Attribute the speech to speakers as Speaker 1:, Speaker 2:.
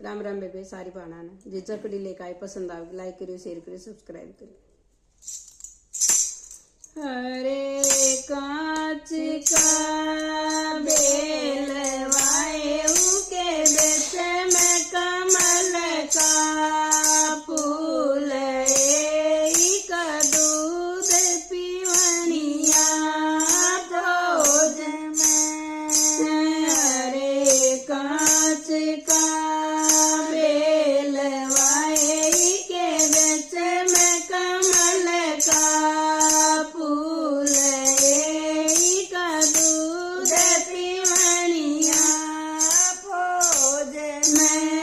Speaker 1: राम राम बेबे सारी पाना जी चकड़ी लेकर आए पसंद आ लाइक करियो शेयर करियो सब्सक्राइब करियो। हरे कांच का बेलवाए के बेच में कमल का फूल का दूध पीवनिया भोज में। हरे कांच का मैं